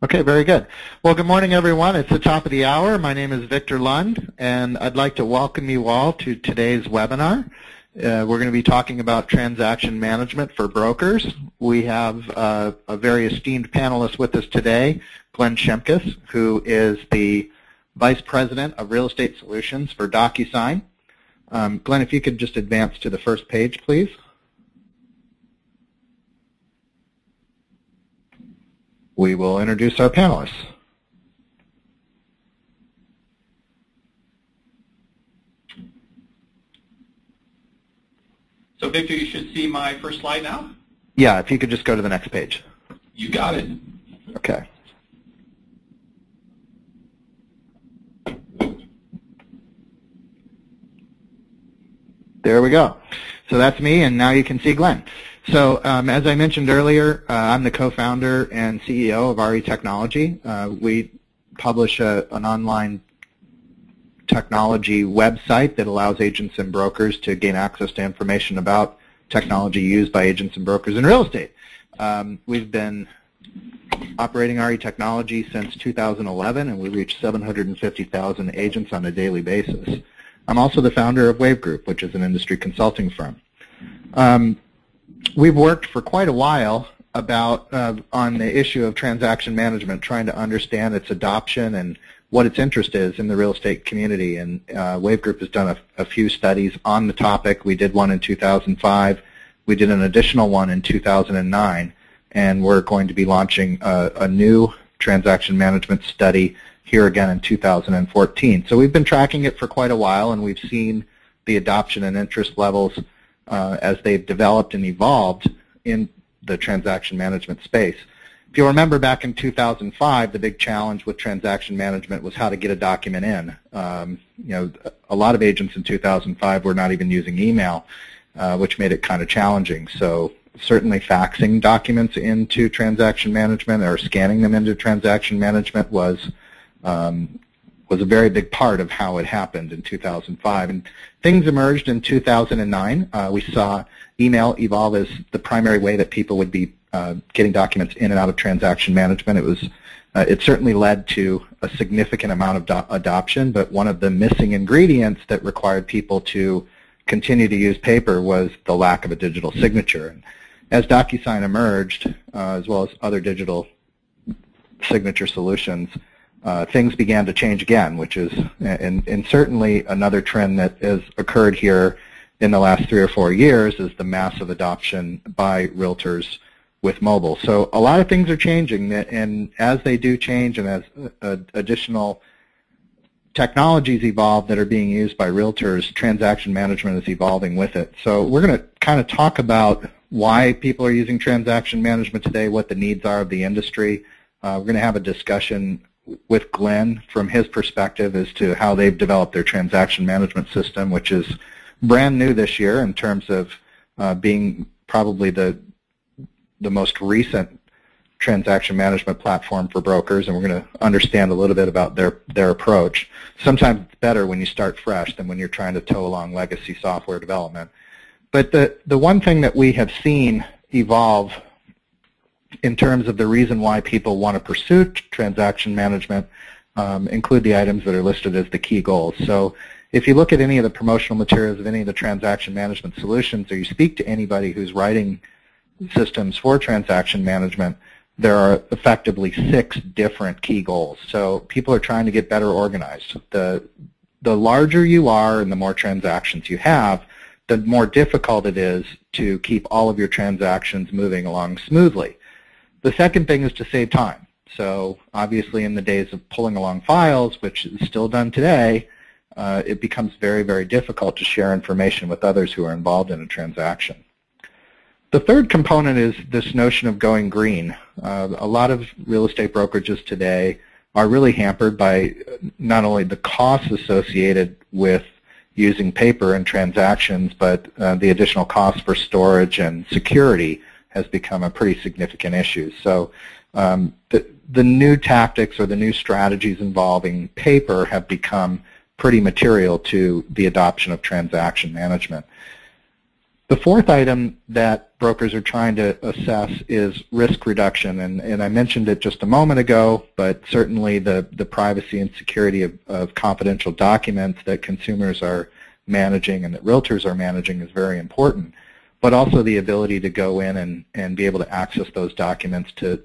Okay, very good. Well, good morning, everyone. It's the top of the hour. My name is Victor Lund, and I'd like to welcome you all to today's webinar. We're going to be talking about transaction management for brokers. We have a very esteemed panelist with us today, Glenn Shimkus, who is the Vice President of Real Estate Solutions for DocuSign. Glenn, if you could just advance to the first page, please. We will introduce our panelists. So Victor, you should see my first slide now? Yeah, if you could just go to the next page. You got it. Okay. There we go. So that's me, and now you can see Glenn. So as I mentioned earlier, I'm the co-founder and CEO of RETechnology. We publish an online technology website that allows agents and brokers to gain access to information about technology used by agents and brokers in real estate. We've been operating RETechnology since 2011, and we reach 750,000 agents on a daily basis. I'm also the founder of Wave Group, which is an industry consulting firm. We've worked for quite a while on the issue of transaction management, trying to understand its adoption and what its interest is in the real estate community. And Wave Group has done a few studies on the topic. We did one in 2005. We did an additional one in 2009. And we're going to be launching a new transaction management study here again in 2014. So we've been tracking it for quite a while, and we've seen the adoption and interest levels as they've developed and evolved in the transaction management space. If you'll remember back in 2005, the big challenge with transaction management was how to get a document in. A lot of agents in 2005 were not even using email, which made it kind of challenging. So certainly faxing documents into transaction management or scanning them into transaction management was a very big part of how it happened in 2005. And things emerged in 2009. We saw email evolve as the primary way that people would be getting documents in and out of transaction management. It certainly led to a significant amount of adoption, but one of the missing ingredients that required people to continue to use paper was the lack of a digital signature. And as DocuSign emerged, as well as other digital signature solutions, things began to change again, which is, and certainly another trend that has occurred here in the last 3 or 4 years is the massive adoption by realtors with mobile. So a lot of things are changing, and as they do change and as additional technologies evolve that are being used by realtors, transaction management is evolving with it. So we're going to kind of talk about why people are using transaction management today, what the needs are of the industry. We're going to have a discussion with Glenn from his perspective as to how they've developed their transaction management system, which is brand new this year in terms of being probably the most recent transaction management platform for brokers, and we're going to understand a little bit about their approach. Sometimes it's better when you start fresh than when you're trying to tow along legacy software development. But the one thing that we have seen evolve in terms of the reason why people want to pursue transaction management include the items that are listed as the key goals. So if you look at any of the promotional materials of any of the transaction management solutions, or you speak to anybody who's writing systems for transaction management, there are effectively 6 different key goals. So people are trying to get better organized. The larger you are and the more transactions you have, the more difficult it is to keep all of your transactions moving along smoothly. The second thing is to save time. So obviously in the days of pulling along files, which is still done today, it becomes very, very difficult to share information with others who are involved in a transaction. The third component is this notion of going green. A lot of real estate brokerages today are really hampered by not only the costs associated with using paper in transactions, but the additional costs for storage and security has become a pretty significant issue. So the new tactics or the new strategies involving paper have become pretty material to the adoption of transaction management. The fourth item that brokers are trying to assess is risk reduction, and I mentioned it just a moment ago, but certainly the privacy and security of confidential documents that consumers are managing and that realtors are managing is very important, but also the ability to go in and be able to access those documents to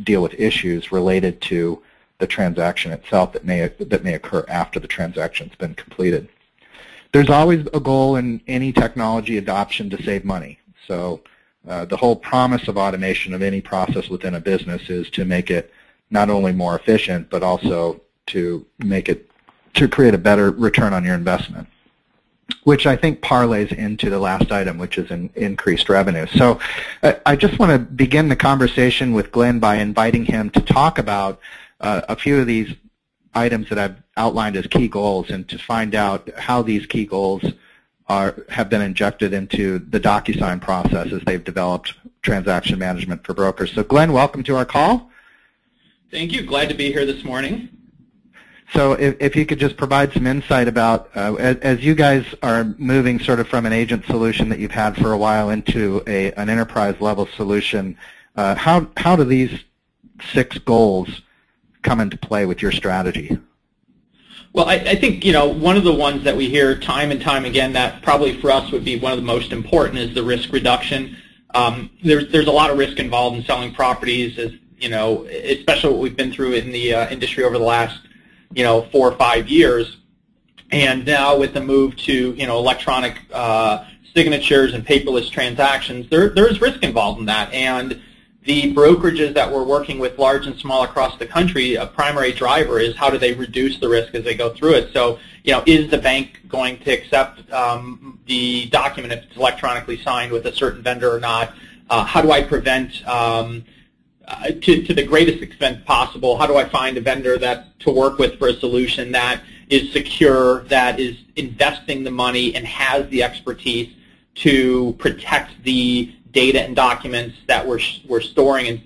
deal with issues related to the transaction itself that may occur after the transaction's been completed. There's always a goal in any technology adoption to save money. So the whole promise of automation of any process within a business is to make it not only more efficient, but also to create a better return on your investment, which I think parlays into the last item, which is increased revenue. So I just want to begin the conversation with Glenn by inviting him to talk about a few of these items that I've outlined as key goals, and to find out how these key goals have been injected into the DocuSign process as they've developed transaction management for brokers. So Glenn, welcome to our call. Thank you. Glad to be here this morning. So if you could just provide some insight about, as you guys are moving sort of from an agent solution that you've had for a while into an enterprise level solution, how do these 6 goals come into play with your strategy? Well, I think, you know, one of the ones that we hear time and time again that probably for us would be one of the most important is the risk reduction. There's a lot of risk involved in selling properties, as you know, especially what we've been through in the industry over the last 4 or 5 years, and now with the move to electronic signatures and paperless transactions, there's risk involved in that. And the brokerages that we're working with, large and small across the country, a primary driver is how do they reduce the risk as they go through it. So, is the bank going to accept the document if it's electronically signed with a certain vendor or not? How do I prevent, to the greatest extent possible, how do I find a vendor to work with for a solution that is secure, that is investing the money and has the expertise to protect the data and documents that we're storing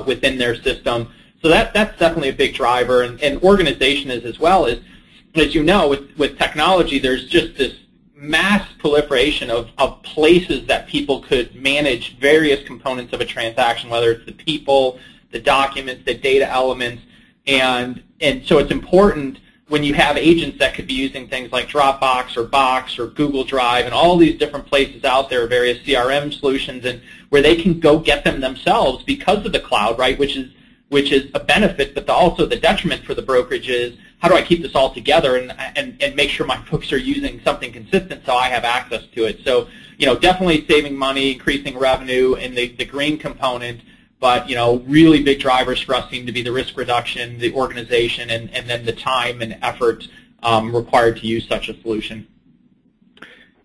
within their system. So that's definitely a big driver, and organization is as well. As you know, with technology, there's just this mass proliferation of places that people could manage various components of a transaction, whether it's the people, the documents, the data elements, and so it's important when you have agents that could be using things like Dropbox or Box or Google Drive and all these different places out there, various CRM solutions, and where they can go get them themselves because of the cloud, right? Which is a benefit, but also the detriment for the brokerage is how do I keep this all together and make sure my folks are using something consistent so I have access to it. So definitely saving money, increasing revenue in the green component. But really big drivers for us seem to be the risk reduction, the organization, and then the time and effort required to use such a solution.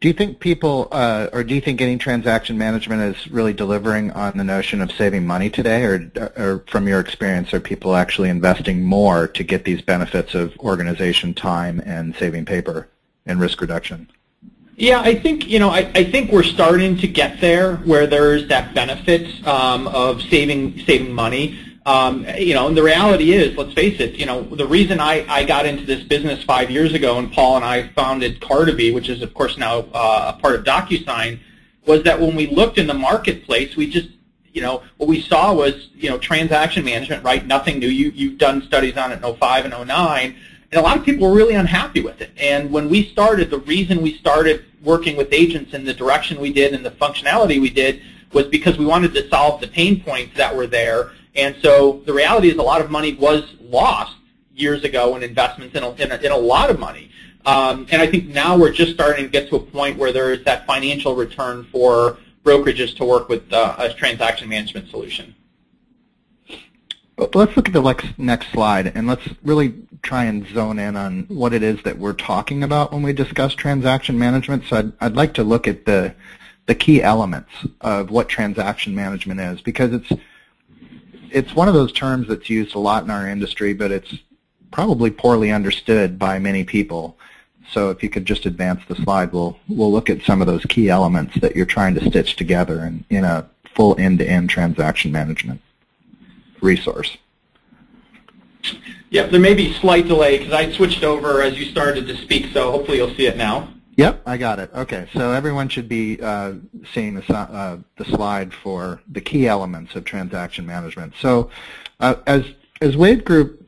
Do you think people, or do you think any transaction management is really delivering on the notion of saving money today, or from your experience, are people actually investing more to get these benefits of organization, time, and saving paper and risk reduction? Yeah, I think I think we're starting to get there where there's that benefit of saving money. And the reality is, let's face it, the reason I got into this business 5 years ago, and Paul and I founded Cartaby, which is of course now a part of DocuSign, was that when we looked in the marketplace, we just what we saw was transaction management, right? Nothing new. You've done studies on it in 2005 and 2009. And a lot of people were really unhappy with it. And when we started, the reason we started working with agents in the direction we did and the functionality we did was because we wanted to solve the pain points that were there. And so the reality is a lot of money was lost years ago in investments in a lot of money. And I think now we're just starting to get to a point where there is that financial return for brokerages to work with a transaction management solution. Let's look at the next slide, and let's really try and zone in on what it is that we're talking about when we discuss transaction management. So I'd like to look at the key elements of what transaction management is, because it's one of those terms that's used a lot in our industry, but it's probably poorly understood by many people. So if you could just advance the slide, we'll look at some of those key elements that you're trying to stitch together in a full end-to-end transaction management resource. Yep, there may be slight delay because I switched over as you started to speak, so hopefully you'll see it now. Yep, I got it. Okay, so everyone should be seeing the slide for the key elements of transaction management. So as Wave Group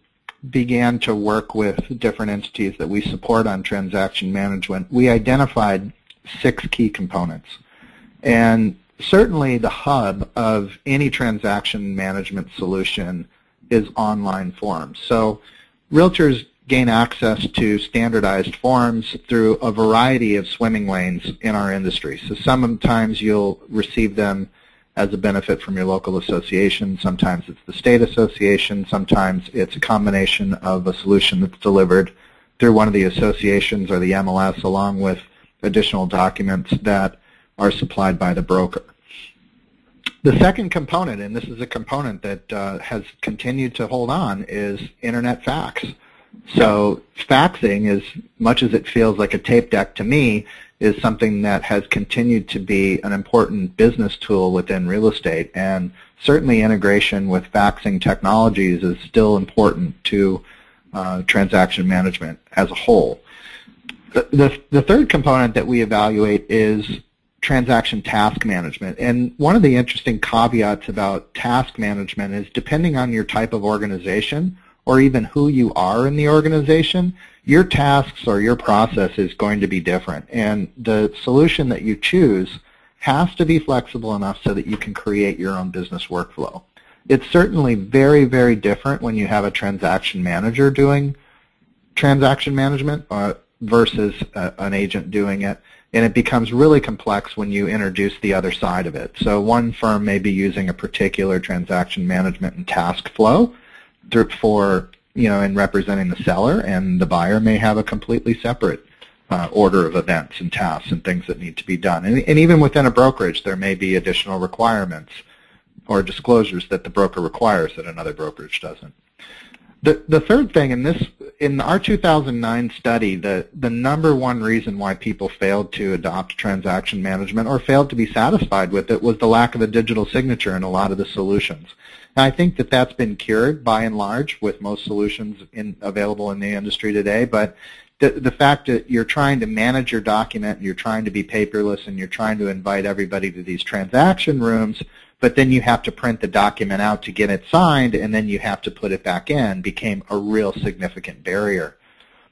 began to work with different entities that we support on transaction management, we identified 6 key components. And certainly the hub of any transaction management solution is online forms. So realtors gain access to standardized forms through a variety of swimming lanes in our industry. So sometimes you'll receive them as a benefit from your local association, sometimes it's the state association, sometimes it's a combination of a solution that's delivered through one of the associations or the MLS along with additional documents that are supplied by the broker. The second component, and this is a component that has continued to hold on, is internet fax. So faxing, as much as it feels like a tape deck to me, is something that has continued to be an important business tool within real estate, and certainly integration with faxing technologies is still important to transaction management as a whole. The third component that we evaluate is transaction task management, and one of the interesting caveats about task management is depending on your type of organization or even who you are in the organization, your tasks or your process is going to be different. And the solution that you choose has to be flexible enough so that you can create your own business workflow. It's certainly very, very different when you have a transaction manager doing transaction management versus an agent doing it. And it becomes really complex when you introduce the other side of it. So one firm may be using a particular transaction management and task flow for, in representing the seller, and the buyer may have a completely separate order of events and tasks and things that need to be done. And even within a brokerage, there may be additional requirements or disclosures that the broker requires that another brokerage doesn't. The third thing, in our 2009 study, the number one reason why people failed to adopt transaction management or failed to be satisfied with it was the lack of a digital signature in a lot of the solutions. And I think that that's been cured by and large with most solutions available in the industry today, but the fact that you're trying to manage your document, you're trying to be paperless, and you're trying to invite everybody to these transaction rooms, but then you have to print the document out to get it signed, and then you have to put it back in, became a real significant barrier.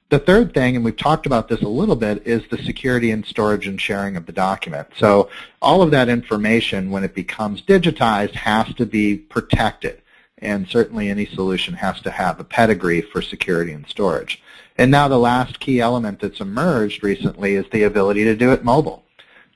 The third thing, and we've talked about this a little bit, is the security and storage and sharing of the document. So all of that information, when it becomes digitized, has to be protected, and certainly any solution has to have a pedigree for security and storage. And now the last key element that's emerged recently is the ability to do it mobile.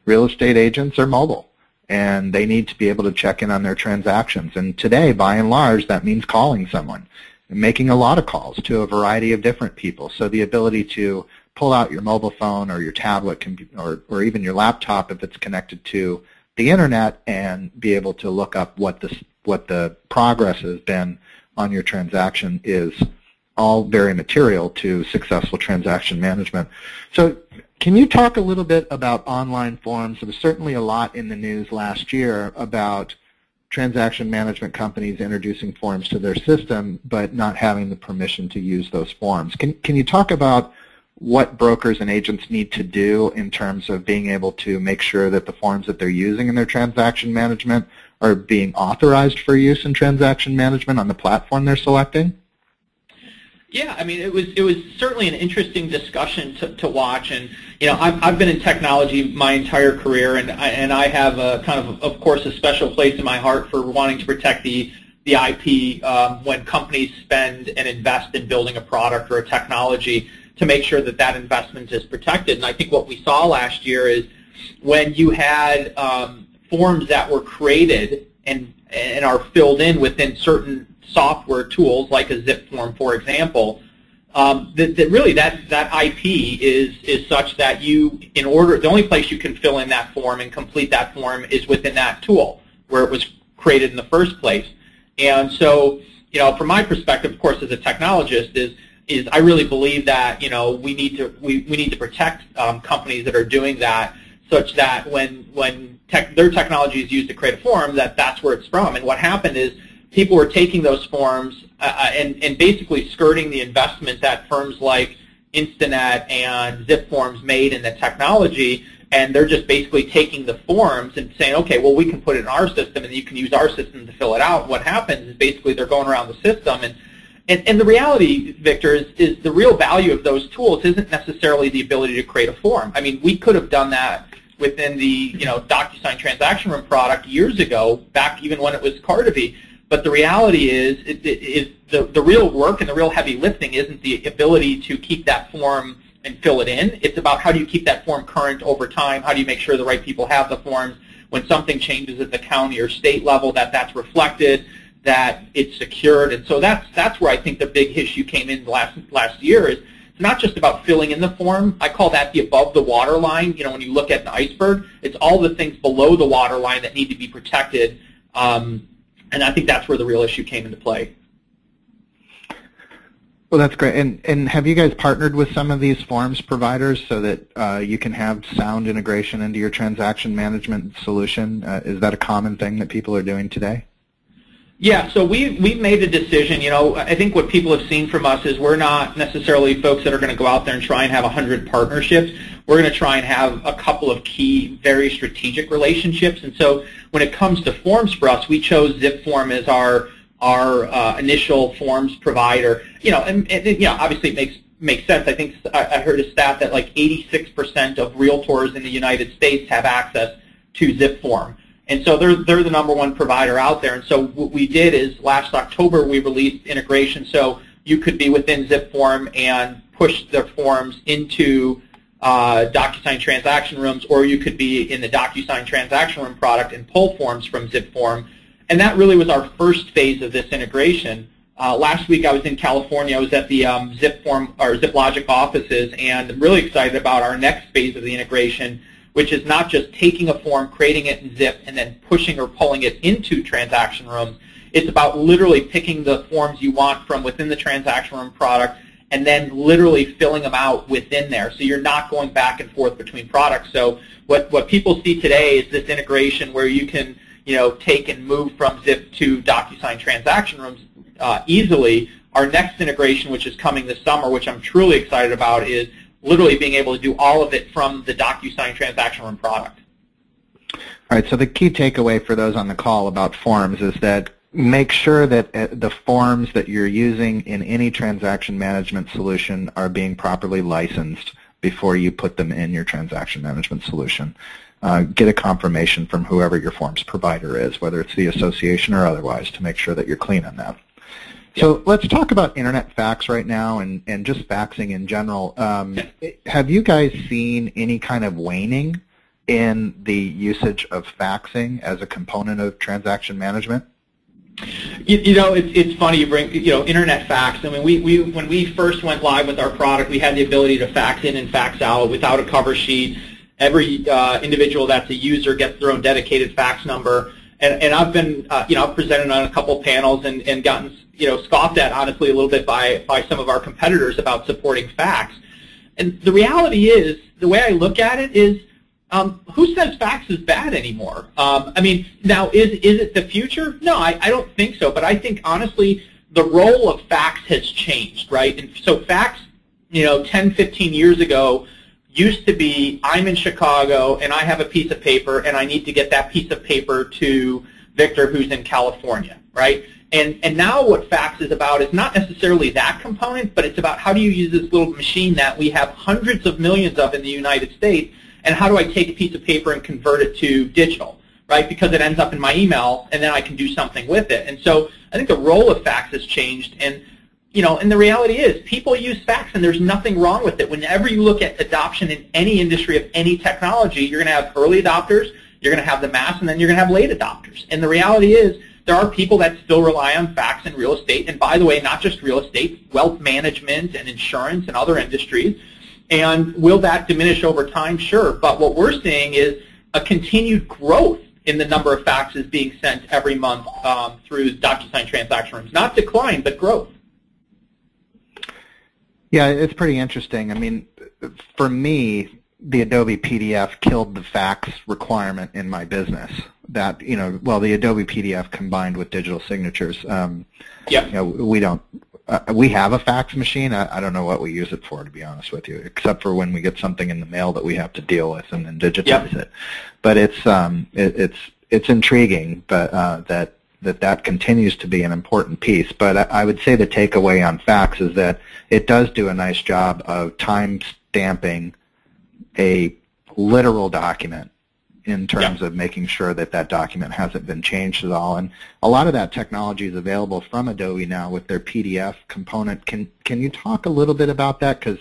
Real estate agents are mobile, and they need to be able to check in on their transactions. And today, by and large, that means calling someone and making a lot of calls to a variety of different people. So the ability to pull out your mobile phone or your tablet or even your laptop if it's connected to the internet and be able to look up what the progress has been on your transaction is all very material to successful transaction management. So can you talk a little bit about online forms? There was certainly a lot in the news last year about transaction management companies introducing forms to their system but not having the permission to use those forms. Can you talk about what brokers and agents need to do in terms of being able to make sure that the forms that they're using in their transaction management are being authorized for use in transaction management on the platform they're selecting? Yeah, I mean, it was certainly an interesting discussion to watch, and I've been in technology my entire career, and I have a kind of course, a special place in my heart for wanting to protect the IP when companies spend and invest in building a product or a technology to make sure that that investment is protected. And I think what we saw last year is when you had forms that were created and are filled in within certain software tools, like a zip form, for example, that IP is such that the only place you can fill in that form and complete that form is within that tool where it was created in the first place. And so, from my perspective, of course, as a technologist, is I really believe that we need to protect companies that are doing that, such that when their technology is used to create a form, that's where it's from. And what happened is people were taking those forms and basically skirting the investment that firms like Instanet and zip forms made in the technology, and they're just basically taking the forms and saying, okay, well, we can put it in our system, and you can use our system to fill it out. What happens is basically they're going around the system, and the reality, Victor, is the real value of those tools isn't necessarily the ability to create a form. I mean, we could have done that within the DocuSign transaction room product years ago, back even when it was Cardivi. But the reality is, the real work and the real heavy lifting isn't the ability to keep that form and fill it in. It's about how do you keep that form current over time? How do you make sure the right people have the forms? When something changes at the county or state level, that's reflected, that it's secured. And so that's where I think the big issue came in last year. Is it's not just about filling in the form. I call that the above the water line. When you look at an iceberg, it's all the things below the water line that need to be protected. And I think that's where the real issue came into play. Well, that's great. And have you guys partnered with some of these forms providers so that you can have sound integration into your transaction management solution? Is that a common thing that people are doing today? Yeah, so we've made a decision. I think what people have seen from us is we're not necessarily folks that are going to go out there and try and have 100 partnerships. We're going to try and have a couple of key, very strategic relationships. And so when it comes to forms for us, we chose ZipForm as our initial forms provider. And obviously it makes sense. I think I heard a stat that like 86% of realtors in the United States have access to ZipForm. And so they're the #1 provider out there. And so what we did is last October we released integration, so you could be within ZipForm and push the forms into DocuSign transaction rooms, or you could be in the DocuSign transaction room product and pull forms from ZipForm. And that really was our first phase of this integration. Last week I was in California. I was at the ZipForm or ZipLogic offices, and I'm really excited about our next phase of the integration, which is not just taking a form, creating it in Zip, and then pushing or pulling it into transaction rooms. It's about literally picking the forms you want from within the transaction room product and then literally filling them out within there. So you're not going back and forth between products. So what people see today is this integration where you can take and move from Zip to DocuSign transaction rooms easily. Our next integration, which is coming this summer, which I'm truly excited about, is literally being able to do all of it from the DocuSign transaction room product. All right, so the key takeaway for those on the call about forms is that make sure that the forms that you're using in any transaction management solution are being properly licensed before you put them in your transaction management solution. Get a confirmation from whoever your forms provider is, whether it's the association or otherwise, to make sure that you're clean on that. So let's talk about internet fax right now and just faxing in general. Have you guys seen any kind of waning in the usage of faxing as a component of transaction management? It's funny you bring internet fax. I mean, when we first went live with our product, we had the ability to fax in and fax out without a cover sheet. Every individual that's a user gets their own dedicated fax number. And I've been, I've presented on a couple panels and gotten, scoffed at, honestly, a little bit by some of our competitors about supporting fax. And the reality is, the way I look at it is, who says fax is bad anymore? I mean, now, is it the future? No, I don't think so. But I think, honestly, the role of fax has changed, right? And so fax, 10, 15 years ago, used to be, I'm in Chicago, and I have a piece of paper, and I need to get that piece of paper to Victor, who's in California, right? And now what fax is about is not necessarily that component, but it's about how do you use this little machine that we have hundreds of millions of in the United States, and how do I take a piece of paper and convert it to digital, right? Because it ends up in my email, and then I can do something with it. And so I think the role of fax has changed, and and the reality is people use fax, and there's nothing wrong with it. Whenever you look at adoption in any industry of any technology, you're going to have early adopters, you're going to have the mass, and then you're going to have late adopters. And the reality is there are people that still rely on fax in real estate, and by the way, not just real estate, wealth management and insurance and other industries. And will that diminish over time? Sure. But what we're seeing is a continued growth in the number of faxes being sent every month through DocuSign transaction rooms. Not decline, but growth. Yeah, it's pretty interesting. I mean, for me, the Adobe PDF killed the fax requirement in my business. That, the Adobe PDF combined with digital signatures. We don't we have a fax machine. I don't know what we use it for, to be honest with you, except for when we get something in the mail that we have to deal with and then digitize it. But it's intriguing, but that continues to be an important piece. But I would say the takeaway on fax is that it does do a nice job of time stamping a literal document in terms of making sure that that document hasn't been changed at all. And a lot of that technology is available from Adobe now with their PDF component. Can you talk a little bit about that? Because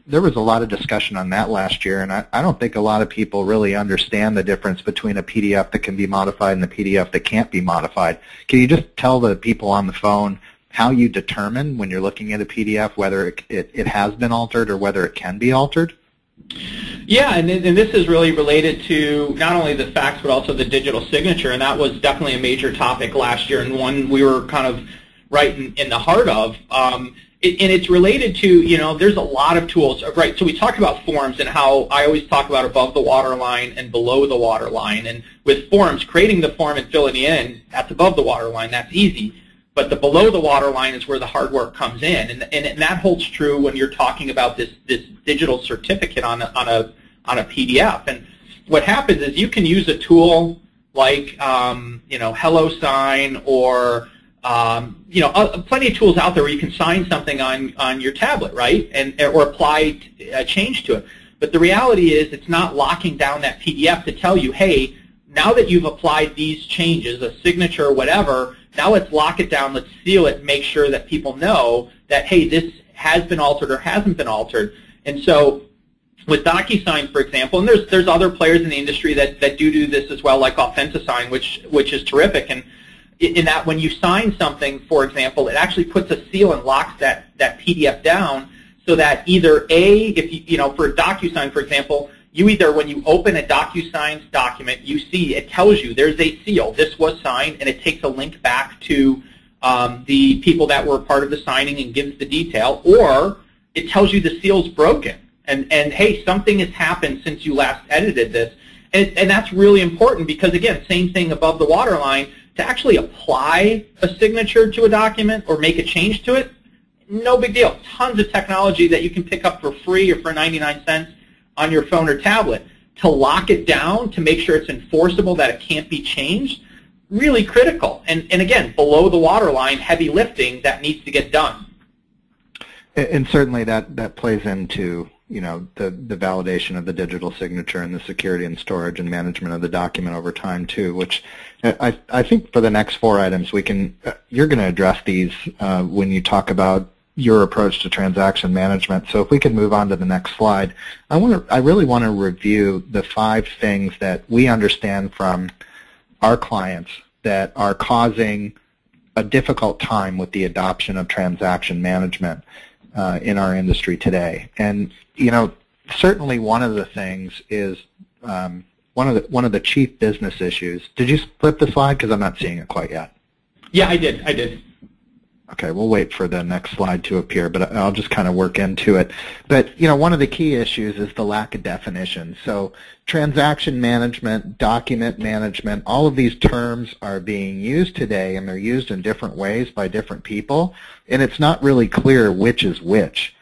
there was a lot of discussion on that last year, and I don't think a lot of people really understand the difference between a PDF that can be modified and the PDF that can't be modified. Can you just tell the people on the phone how you determine when you're looking at a PDF whether it has been altered or whether it can be altered? Yeah, and this is really related to not only the fax but also the digital signature, and that was definitely a major topic last year and one we were kind of right in the heart of. And it's related to, there's a lot of tools, right? So we talked about forms and how I always talk about above the waterline and below the waterline. And with forms, creating the form and filling it in, that's above the waterline, that's easy. But the below the waterline is where the hard work comes in, and that holds true when you're talking about this digital certificate on a PDF. And what happens is you can use a tool like HelloSign or plenty of tools out there where you can sign something on your tablet, right, or apply a change to it. But the reality is it's not locking down that PDF to tell you, hey, now that you've applied these changes, a signature or whatever, now let's lock it down, let's seal it, make sure that people know that, hey, this has been altered or hasn't been altered. And so with DocuSign, for example, and there's other players in the industry that do this as well, like AuthentiSign, which is terrific. And in that when you sign something, for example, it actually puts a seal and locks that PDF down so that either for DocuSign, for example, you either, when you open a DocuSign document, you see it tells you there's a seal, this was signed, and it takes a link back to the people that were part of the signing and gives the detail, or it tells you the seal's broken, and hey, something has happened since you last edited this. And that's really important because, again, same thing above the waterline, to actually apply a signature to a document or make a change to it, no big deal. Tons of technology that you can pick up for free or for 99 cents on your phone or tablet. To lock it down, to make sure it's enforceable, that it can't be changed, really critical. And again, below the waterline, heavy lifting that needs to get done. And certainly that plays into the validation of the digital signature and the security and storage and management of the document over time too, which I think for the next 4 items you're going to address these when you talk about your approach to transaction management. So if we could move on to the next slide, I really want to review the 5 things that we understand from our clients that are causing a difficult time with the adoption of transaction management in our industry today. And certainly one of the things is one of the chief business issues. Did you flip the slide? Because I'm not seeing it quite yet. Yeah, I did. Okay, we'll wait for the next slide to appear, but I'll just kind of work into it. But, one of the key issues is the lack of definition. So transaction management, document management, all of these terms are being used today, and they're used in different ways by different people, and it's not really clear which is which.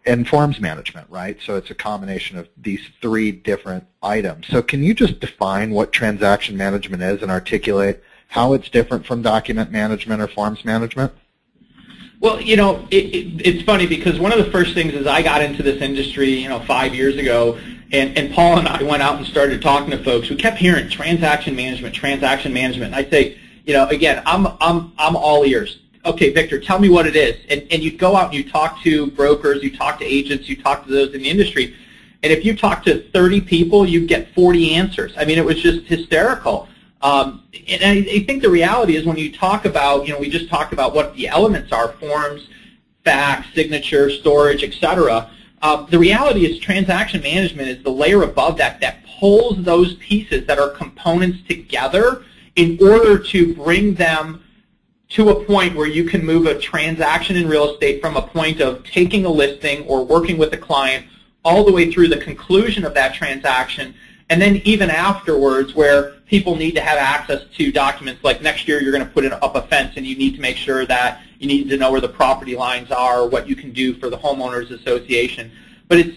And forms management, right? So it's a combination of these 3 different items. So can you just define what transaction management is and articulate how it's different from document management or forms management? Well, it's funny because one of the first things is I got into this industry, 5 years ago, and Paul and I went out and started talking to folks. We kept hearing transaction management. And I'd say, again, I'm all ears. Okay, Victor, tell me what it is. And you go out and you talk to brokers, you talk to agents, you talk to those in the industry, and if you talk to 30 people, you get 40 answers. I mean, it was just hysterical. And I think the reality is when you talk about, we just talked about what the elements are, forms, fax, signature, storage, etc. The reality is transaction management is the layer above that pulls those pieces that are components together in order to bring them to a point where you can move a transaction in real estate from a point of taking a listing or working with a client all the way through the conclusion of that transaction, and then even afterwards where people need to have access to documents like next year you're going to put up a fence and you need to make sure that you need to know where the property lines are, what you can do for the homeowners association. But it's,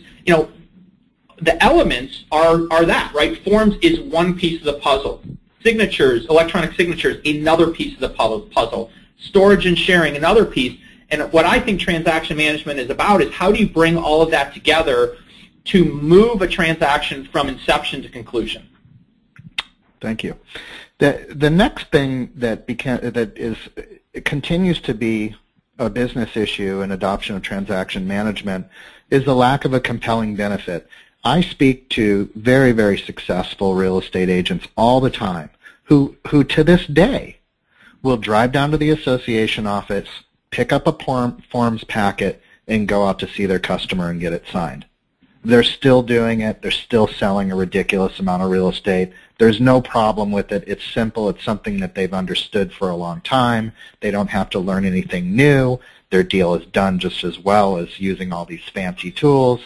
the elements are that, right? Forms is one piece of the puzzle. Signatures, electronic signatures, another piece of the puzzle. Storage and sharing, another piece. And what I think transaction management is about is how do you bring all of that together to move a transaction from inception to conclusion. Thank you. The next thing that continues to be a business issue in adoption of transaction management is the lack of a compelling benefit. I speak to very, very successful real estate agents all the time who to this day will drive down to the association office, pick up a forms packet, and go out to see their customer and get it signed. They're still doing it. They're still selling a ridiculous amount of real estate. There's no problem with it. It's simple. It's something that they've understood for a long time. They don't have to learn anything new. Their deal is done just as well as using all these fancy tools.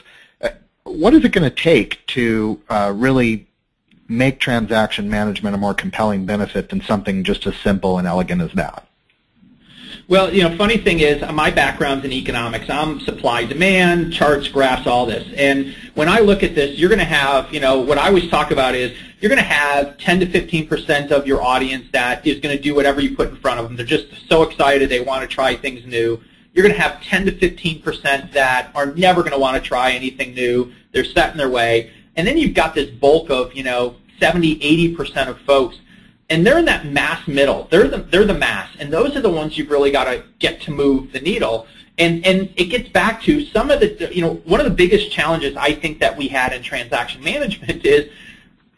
What is it going to take to really make transaction management a more compelling benefit than something just as simple and elegant as that? Well, funny thing is, my background's in economics. I'm supply, demand, charts, graphs, all this. And when I look at this, you're going to have, what I always talk about is you're going to have 10 to 15% of your audience that is going to do whatever you put in front of them. They're just so excited. They want to try things new. You're going to have 10 to 15% that are never going to want to try anything new. They're set in their way. And then you've got this bulk of, 70, 80% of folks. And they're in that mass middle. They're the mass, and those are the ones you've really got to get to move the needle. And it gets back to some of the, one of the biggest challenges I think that we had in transaction management is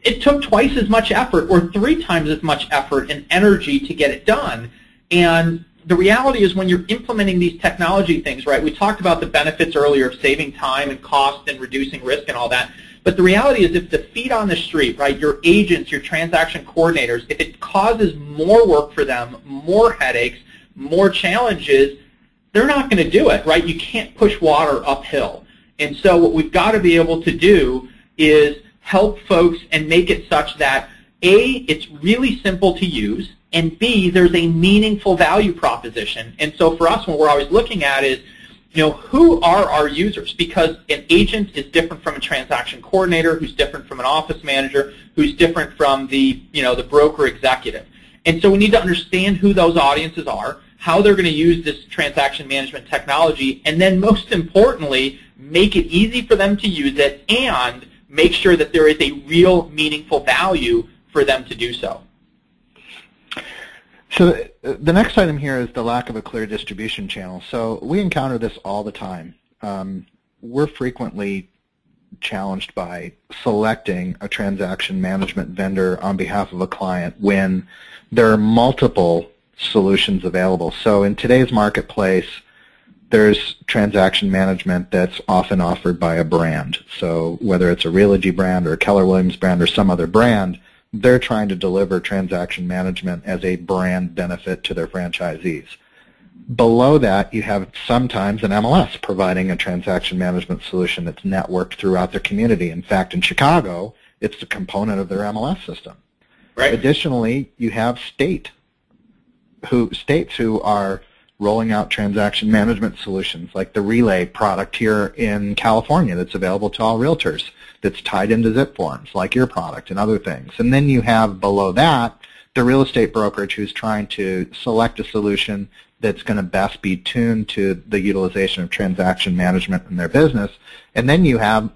it took twice as much effort or 3 times as much effort and energy to get it done. And the reality is when you're implementing these technology things, right? We talked about the benefits earlier of saving time and cost and reducing risk and all that. But the reality is if the feet on the street, right, your agents, your transaction coordinators, if it causes more work for them, more headaches, more challenges, they're not going to do it, right? You can't push water uphill. And so what we've got to be able to do is help folks and make it such that, A, it's really simple to use, and B, there's a meaningful value proposition. And so for us, what we're always looking at is, who are our users? Because an agent is different from a transaction coordinator, who's different from an office manager, who's different from the, the broker executive. And so we need to understand who those audiences are, how they're going to use this transaction management technology, and then most importantly, make it easy for them to use it and make sure that there is a real meaningful value for them to do so. So the next item here is the lack of a clear distribution channel. So we encounter this all the time. We're frequently challenged by selecting a transaction management vendor on behalf of a client when there are multiple solutions available. So in today's marketplace, there's transaction management that's often offered by a brand. So whether it's a Realogy brand or a Keller Williams brand or some other brand, they're trying to deliver transaction management as a brand benefit to their franchisees. Below that, you have sometimes an MLS providing a transaction management solution that's networked throughout their community. In fact, in Chicago, it's a component of their MLS system. Right. Additionally, you have states who are rolling out transaction management solutions, like the Relay product here in California that's available to all realtors, that's tied into zip forms, like your product and other things. And then you have below that the real estate brokerage who's trying to select a solution that's going to best be tuned to the utilization of transaction management in their business. And then you have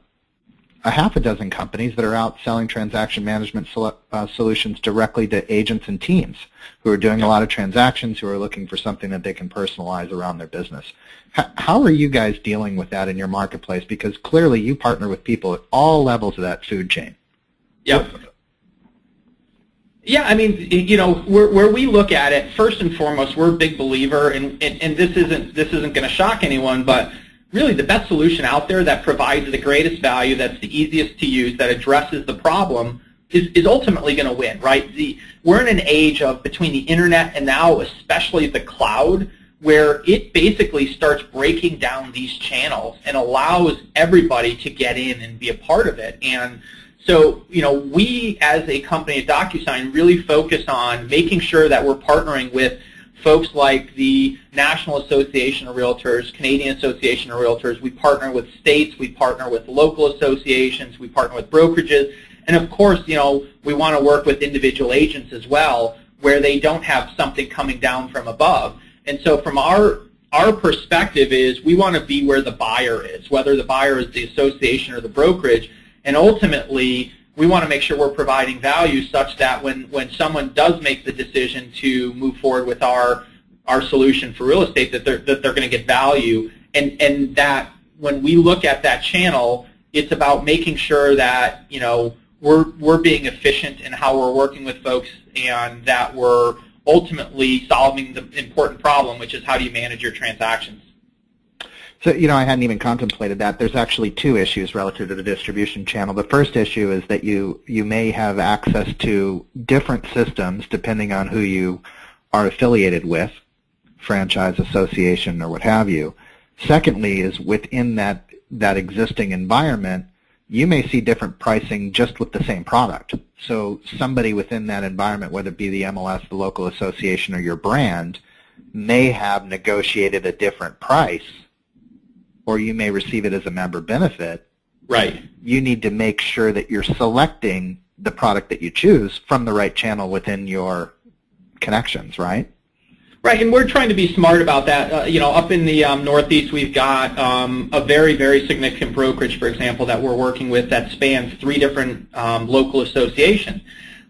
a half a dozen companies that are out selling transaction management solutions directly to agents and teams who are doing a lot of transactions, who are looking for something that they can personalize around their business. How are you guys dealing with that in your marketplace? Because clearly you partner with people at all levels of that food chain. Yep. Yeah, I mean, where we look at it, first and foremost, we're a big believer, and this isn't going to shock anyone, but really the best solution out there that provides the greatest value, that's the easiest to use, that addresses the problem, is ultimately going to win, right? We're in an age of, between the internet and now especially the cloud, where it basically starts breaking down these channels and allows everybody to get in and be a part of it. And So, we as a company at DocuSign really focus on making sure that we're partnering with folks like the National Association of Realtors, Canadian Association of Realtors. We partner with states, we partner with local associations, we partner with brokerages, and of course, we want to work with individual agents as well, where they don't have something coming down from above. And so from our perspective is we want to be where the buyer is, whether the buyer is the association or the brokerage, and ultimately we want to make sure we're providing value such that when someone does make the decision to move forward with our solution for real estate, that they're going to get value, and that when we look at that channel, it's about making sure that we're being efficient in how we're working with folks, and that we're ultimately solving the important problem, which is how do you manage your transactions. So, I hadn't even contemplated that. There's actually two issues relative to the distribution channel. The first issue is that you may have access to different systems depending on who you are affiliated with, franchise, association, or what have you. Secondly is within that existing environment, you may see different pricing just with the same product. So somebody within that environment, whether it be the MLS, the local association, or your brand, may have negotiated a different price, or you may receive it as a member benefit. Right. You need to make sure that you're selecting the product that you choose from the right channel within your connections, right? Right, and we're trying to be smart about that. Up in the Northeast, we've got a very, very significant brokerage, for example, that we're working with that spans 3 different local associations.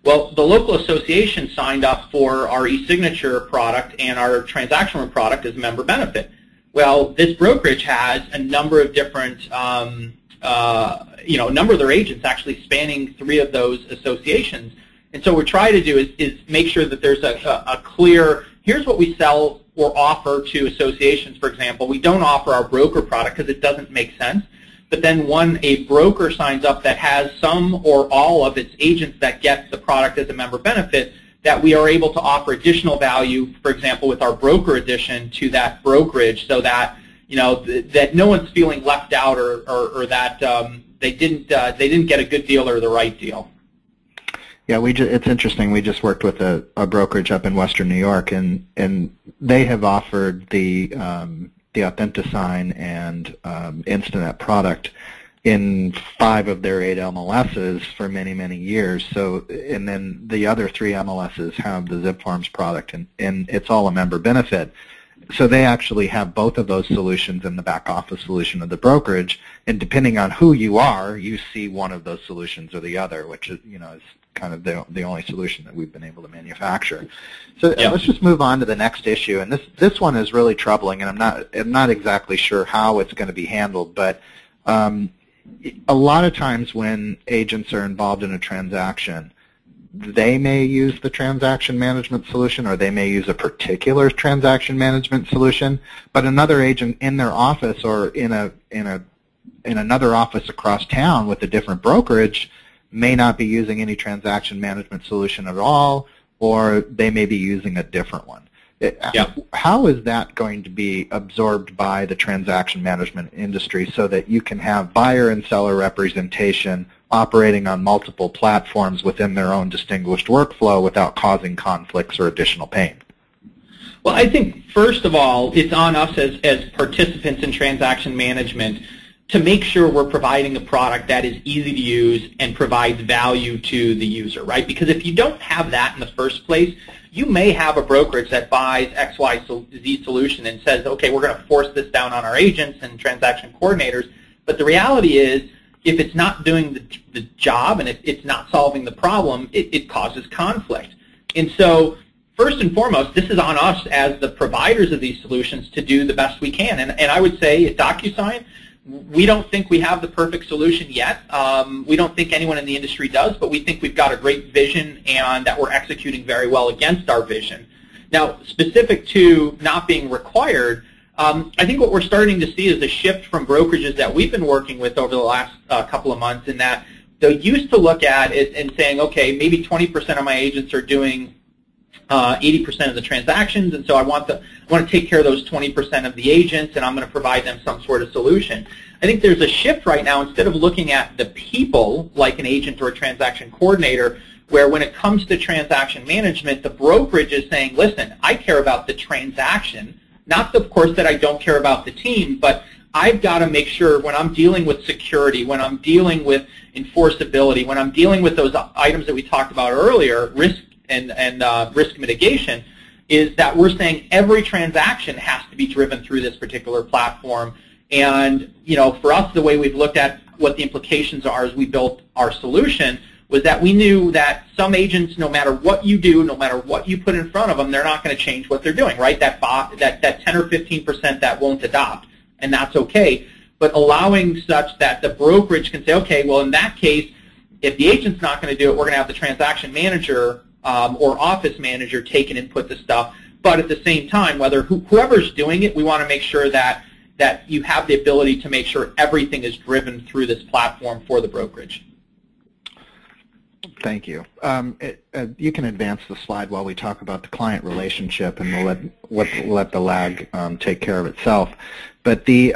Well, the local association signed up for our e-signature product and our transaction product as a member benefit. Well, this brokerage has a number of different, a number of their agents actually spanning 3 of those associations. And so what we're trying to do is make sure that there's a clear, here's what we sell or offer to associations, for example. We don't offer our broker product because it doesn't make sense. But then a broker signs up that has some or all of its agents that get the product as a member benefit, that we are able to offer additional value, for example, with our broker edition to that brokerage, so that that no one's feeling left out or that they didn't get a good deal or the right deal. Yeah, it's interesting. We just worked with a brokerage up in Western New York, and they have offered the DocuSign and Instanet product in 5 of their 8 MLSs for many, many years. So, and then the other 3 MLSs have the Zip Forms product, and it's all a member benefit. So they actually have both of those solutions in the back office solution of the brokerage, and depending on who you are, you see one of those solutions or the other, which is is kind of the only solution that we've been able to manufacture. So let's just move on to the next issue, and this one is really troubling, and I'm not exactly sure how it's going to be handled, but a lot of times when agents are involved in a transaction, they may use the transaction management solution, or they may use a particular transaction management solution, but another agent in their office or in another office across town with a different brokerage may not be using any transaction management solution at all, or they may be using a different one. How is that going to be absorbed by the transaction management industry so that you can have buyer and seller representation operating on multiple platforms within their own distinguished workflow without causing conflicts or additional pain? Well, I think, first of all, it's on us as participants in transaction management to make sure we're providing a product that is easy to use and provides value to the user, right? Because if you don't have that in the first place, you may have a brokerage that buys XYZ solution and says, okay, we're going to force this down on our agents and transaction coordinators. But the reality is, if it's not doing the job and if it's not solving the problem, it causes conflict. And so, first and foremost, this is on us as the providers of these solutions to do the best we can. And I would say at DocuSign, we don't think we have the perfect solution yet. We don't think anyone in the industry does, but we think we've got a great vision and that we're executing very well against our vision. Now, specific to not being required, I think what we're starting to see is a shift from brokerages that we've been working with over the last couple of months, in that they used to look at it and saying, okay, maybe 20% of my agents are doing 80% of the transactions, and so I want to take care of those 20% of the agents, and I'm going to provide them some sort of solution. I think there's a shift right now. Instead of looking at the people like an agent or a transaction coordinator, where when it comes to transaction management, the brokerage is saying, listen, I care about the transaction, not of course that I don't care about the team, but I've got to make sure when I'm dealing with security, when I'm dealing with enforceability, when I'm dealing with those items that we talked about earlier, risk and risk mitigation, is that we're saying every transaction has to be driven through this particular platform. And for us, the way we've looked at what the implications are as we built our solution was that we knew that some agents, no matter what you do, no matter what you put in front of them, they're not going to change what they're doing, right? That 10 or 15% that won't adopt, and that's okay. But allowing such that the brokerage can say, okay, well, in that case, if the agent's not going to do it, we're going to have the transaction manager or office manager take and input the stuff. But at the same time, whether whoever's doing it, we want to make sure that you have the ability to make sure everything is driven through this platform for the brokerage. Thank you. You can advance the slide while we talk about the client relationship, and we'll let the lag take care of itself. But the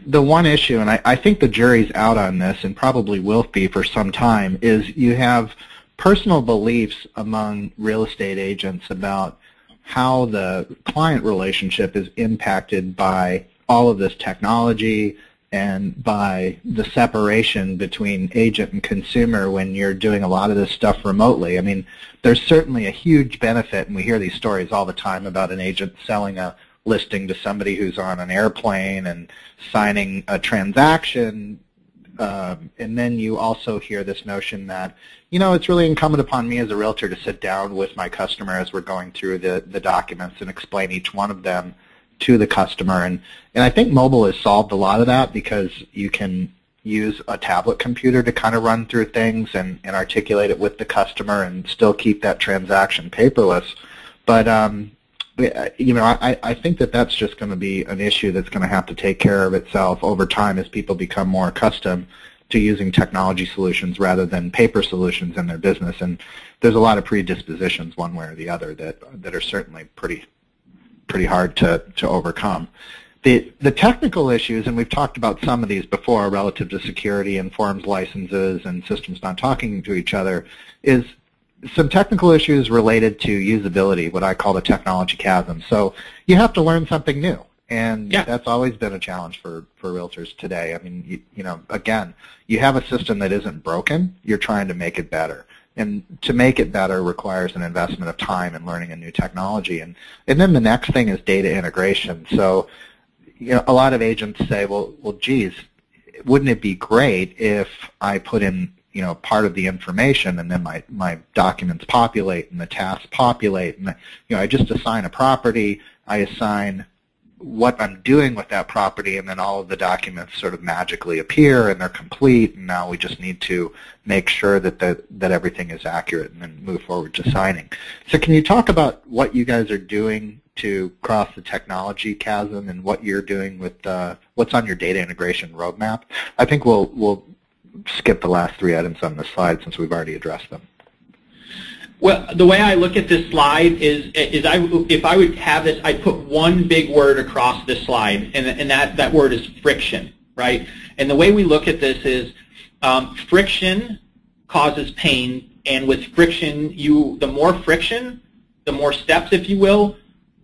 one issue, and I think the jury's out on this, and probably will be for some time, is you have personal beliefs among real estate agents about how the client relationship is impacted by all of this technology and by the separation between agent and consumer when you're doing a lot of this stuff remotely. I mean, there's certainly a huge benefit, and we hear these stories all the time about an agent selling a listing to somebody who's on an airplane and signing a transaction, and then you also hear this notion that, it's really incumbent upon me as a realtor to sit down with my customer as we're going through the documents and explain each one of them to the customer. And I think mobile has solved a lot of that because you can use a tablet computer to kind of run through things and articulate it with the customer and still keep that transaction paperless. But I think that that's just going to be an issue that's going to have to take care of itself over time as people become more accustomed to using technology solutions rather than paper solutions in their business. And there's a lot of predispositions one way or the other that are certainly pretty hard to overcome. The technical issues, and we've talked about some of these before relative to security and forms licenses and systems not talking to each other, is some technical issues related to usability, what I call the technology chasm. So you have to learn something new, and that's always been a challenge for realtors today. I mean, again, you have a system that isn't broken, you're trying to make it better. And to make it better requires an investment of time in learning a new technology. And then the next thing is data integration. So, a lot of agents say, well, geez, wouldn't it be great if I put in, part of the information and then my documents populate and the tasks populate, and I just assign a property, I assign what I'm doing with that property, and then all of the documents sort of magically appear and they're complete, and now we just need to make sure that everything is accurate and then move forward to signing. So can you talk about what you guys are doing to cross the technology chasm and what you're doing with what's on your data integration roadmap? I think we'll skip the last 3 items on the slide since we've already addressed them. Well, the way I look at this slide is if I would have this, I'd put one big word across this slide, and that word is friction, right? And the way we look at this is friction causes pain, and with friction, the more friction, the more steps, if you will,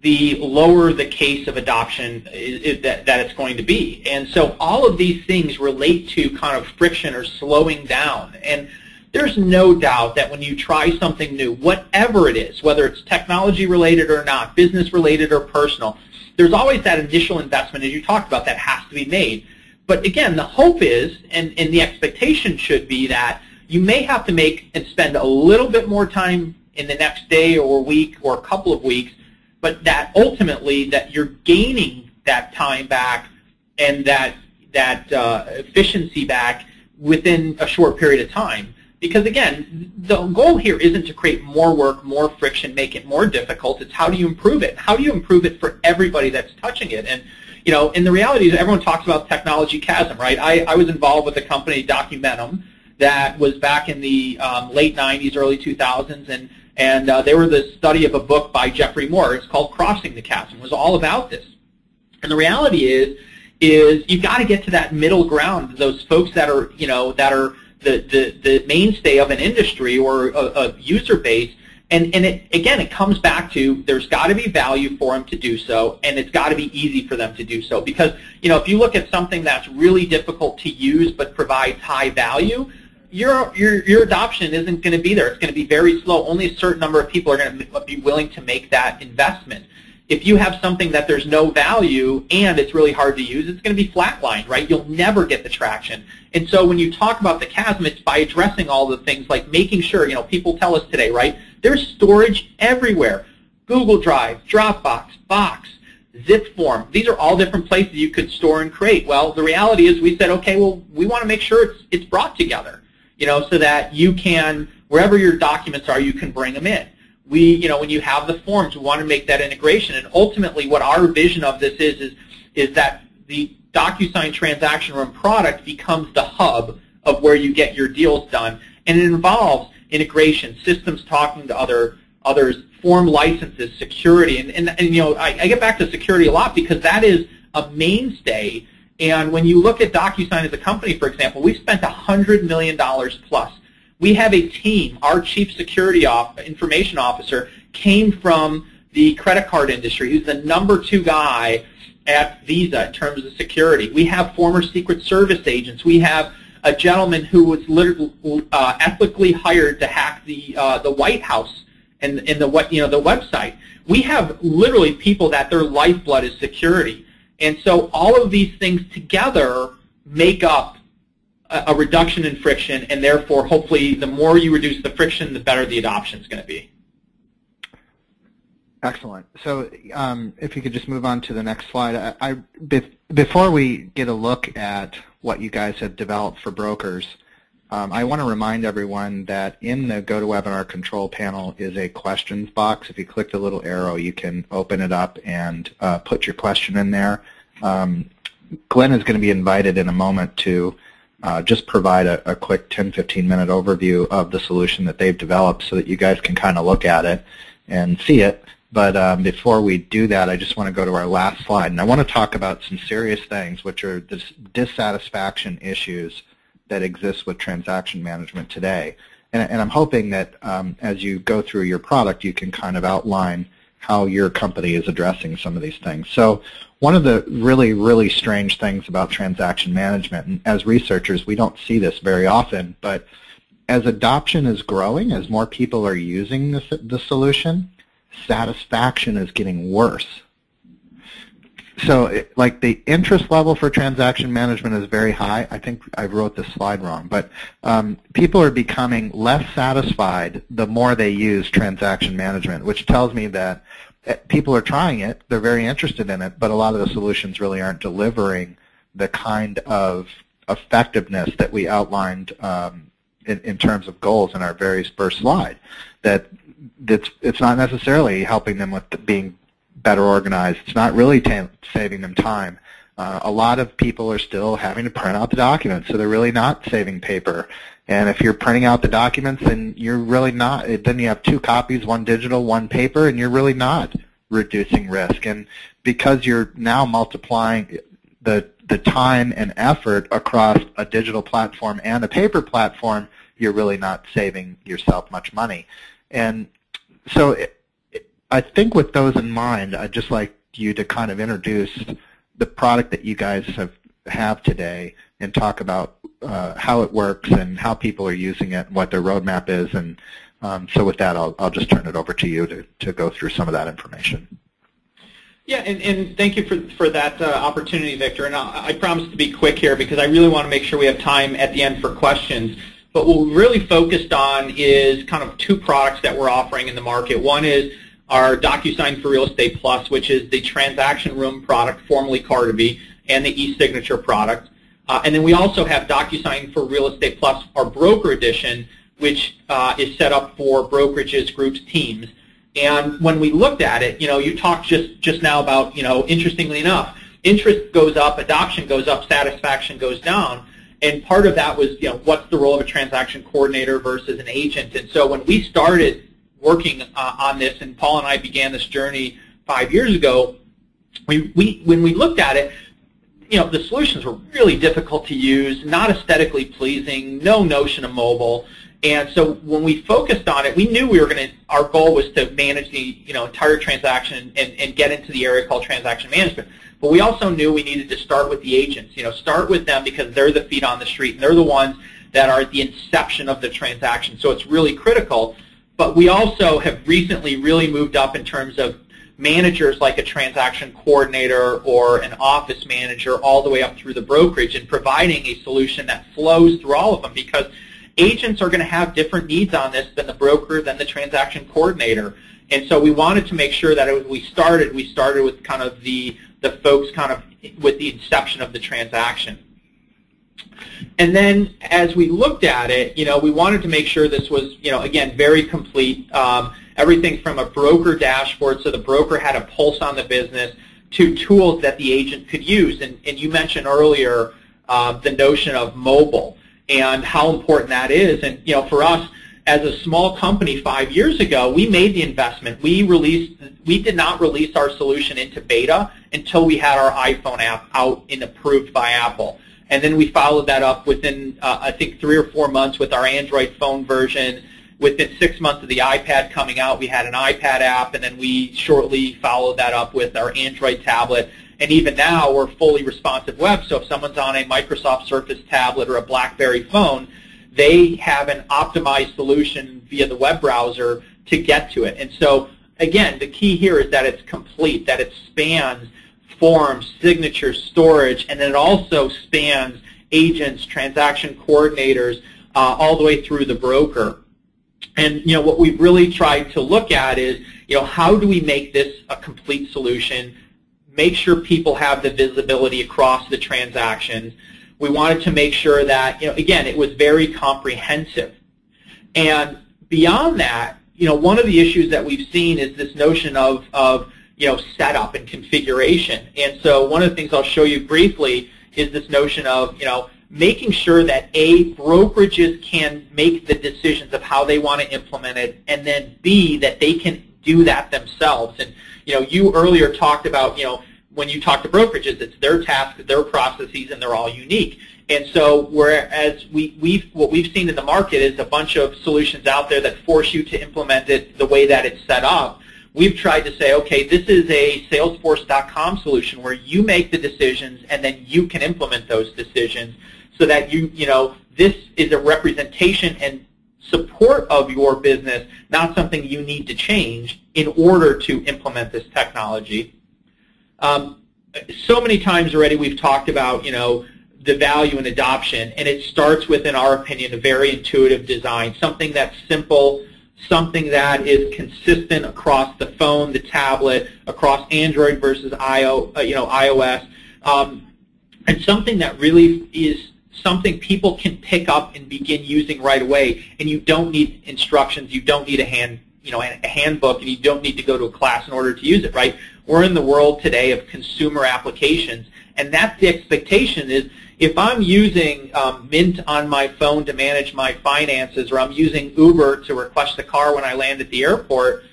the lower the case of adoption that it's going to be. And so all of these things relate to kind of friction or slowing down. And there's no doubt that when you try something new, whatever it is, whether it's technology related or not, business related or personal, there's always that initial investment, as you talked about, that has to be made. But again, the hope is, and the expectation should be, that you may have to make and spend a little bit more time in the next day or week or a couple of weeks, but that ultimately that you're gaining that time back and that efficiency back within a short period of time. Because again, the goal here isn't to create more work, more friction, make it more difficult. It's how do you improve it? How do you improve it for everybody that's touching it? And and the reality is everyone talks about technology chasm, right? I was involved with a company, Documentum, that was back in the late 90s, early 2000s, and And they were the study of a book by Jeffrey Moore. It's called Crossing the Chasm. It was all about this. And the reality is you've got to get to that middle ground, those folks that are, that are the mainstay of an industry or a user base. And it comes back to there's got to be value for them to do so, and it's got to be easy for them to do so. Because, if you look at something that's really difficult to use but provides high value, your adoption isn't going to be there. It's going to be very slow. Only a certain number of people are going to be willing to make that investment. If you have something that there's no value and it's really hard to use, it's going to be flatlined, right? You'll never get the traction. And so when you talk about the chasm, it's by addressing all the things like making sure, people tell us today, right? There's storage everywhere. Google Drive, Dropbox, Box, Zip Form. These are all different places you could store and create. Well, the reality is we said, okay, well, we want to make sure it's brought together, so that you can, wherever your documents are, you can bring them in. When you have the forms, we want to make that integration. And ultimately, what our vision of this is that the DocuSign Transaction Room product becomes the hub of where you get your deals done. And it involves integration, systems talking to others, form licenses, security. And I get back to security a lot because that is a mainstay. And when you look at DocuSign as a company, for example, we've spent $100 million plus. We have a team. Our chief security information officer came from the credit card industry. He's the #2 guy at Visa in terms of security. We have former Secret Service agents. We have a gentleman who was literally ethically hired to hack the White House and the website. We have literally people that their lifeblood is security, and so all of these things together make up a reduction in friction, and therefore, hopefully, the more you reduce the friction, the better the adoption is going to be. Excellent. So if you could just move on to the next slide. Before we get a look at what you guys have developed for brokers, I want to remind everyone that in the GoToWebinar control panel is a questions box. If you click the little arrow, you can open it up and put your question in there. Glenn is going to be invited in a moment to just provide a quick 10-15 minute overview of the solution that they've developed so that you guys can kind of look at it and see it. But before we do that, I just want to go to our last slide. And I want to talk about some serious things, which are the dissatisfaction issues that exist with transaction management today. And I'm hoping that as you go through your product, you can kind of outline how your company is addressing some of these things. So one of the really, really strange things about transaction management, and as researchers, we don't see this very often, but as adoption is growing, as more people are using the solution, satisfaction is getting worse. So like the interest level for transaction management is very high. I think I wrote this slide wrong, but people are becoming less satisfied the more they use transaction management, which tells me that people are trying it, they're very interested in it, but a lot of the solutions really aren't delivering the kind of effectiveness that we outlined in terms of goals in our very first slide. It's not necessarily helping them with being better organized. It's not really saving them time. A lot of people are still having to print out the documents, so they're really not saving paper. And if you're printing out the documents, then you're really not. Then you have 2 copies, 1 digital, 1 paper, and you're really not reducing risk. And because you're now multiplying the time and effort across a digital platform and a paper platform, you're really not saving yourself much money. And so I think with those in mind, I'd just like you to kind of introduce the product that you guys have today and talk about how it works and how people are using it and what their roadmap is. And so with that, I'll just turn it over to you to go through some of that information. Yeah, and thank you for that opportunity, Victor. And I promise to be quick here because I really want to make sure we have time at the end for questions. But what we're really focused on is kind of 2 products that we're offering in the market. One is our DocuSign for Real Estate Plus, which is the transaction room product, formerly Cartavy, and the e-signature product. And then we also have DocuSign for Real Estate Plus, our broker edition, which is set up for brokerages, groups, teams. And when we looked at it, you talked just now about, interestingly enough, interest goes up, adoption goes up, satisfaction goes down. And part of that was, what's the role of a transaction coordinator versus an agent? And so when we started working on this, and Paul and I began this journey 5 years ago, when we looked at it, the solutions were really difficult to use, not aesthetically pleasing, no notion of mobile. And so when we focused on it, we knew our goal was to manage the entire transaction and get into the area called transaction management. But we also knew we needed to start with the agents, start with them because they're the feet on the street and they're the ones that are at the inception of the transaction. So it's really critical. But we also have recently really moved up in terms of managers like a transaction coordinator or an office manager all the way up through the brokerage and providing a solution that flows through all of them, because agents are going to have different needs on this than the broker, than the transaction coordinator. And so we wanted to make sure that as we started with kind of the folks kind of with the inception of the transaction. And then as we looked at it, we wanted to make sure this was, again, very complete. Everything from a broker dashboard, so the broker had a pulse on the business, to tools that the agent could use. And you mentioned earlier the notion of mobile and how important that is. And for us, as a small company 5 years ago, we made the investment. We did not release our solution into beta until we had our iPhone app out and approved by Apple. And then we followed that up within, I think, 3 or 4 months with our Android phone version. Within 6 months of the iPad coming out, we had an iPad app, and then we shortly followed that up with our Android tablet. And even now, we're fully responsive web, so if someone's on a Microsoft Surface tablet or a BlackBerry phone, they have an optimized solution via the web browser to get to it. And so, again, the key here is that it's complete, that it spans forms, signatures, storage, and then it also spans agents, transaction coordinators, all the way through the broker. And what we've really tried to look at is, how do we make this a complete solution, make sure people have the visibility across the transactions. We wanted to make sure that, again, it was very comprehensive. And beyond that, one of the issues that we've seen is this notion of setup and configuration. And so one of the things I'll show you briefly is this notion of, making sure that A, brokerages can make the decisions of how they want to implement it, and then B, that they can do that themselves. And you earlier talked about, when you talk to brokerages, it's their task, their processes, and they're all unique. And so whereas what we've seen in the market is a bunch of solutions out there that force you to implement it the way that it's set up, we've tried to say, okay, this is a Salesforce.com solution where you make the decisions and then you can implement those decisions, so that this is a representation and support of your business, not something you need to change in order to implement this technology. So many times already we've talked about, the value in adoption, and it starts with, in our opinion, a very intuitive design, something that's simple, something that is consistent across the phone, the tablet, across Android versus iOS, and something that really is something people can pick up and begin using right away. And you don't need instructions, you don't need a handbook, and you don't need to go to a class in order to use it, right? We're in the world today of consumer applications, and that's the expectation is, if I'm using Mint on my phone to manage my finances, or I'm using Uber to request a car when I land at the airport,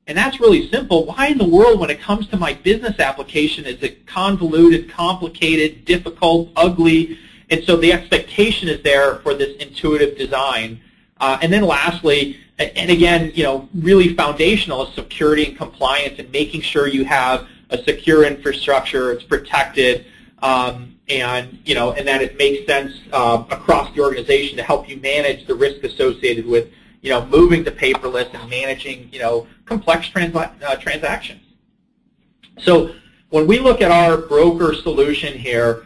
and that's really simple, why in the world, when it comes to my business application, is it convoluted, complicated, difficult, ugly? And so the expectation is there for this intuitive design. And then lastly, and again, really foundational is security and compliance, and making sure you have a secure infrastructure, it's protected, and that it makes sense across the organization to help you manage the risk associated with moving to paperless and managing complex transactions. So when we look at our broker solution here,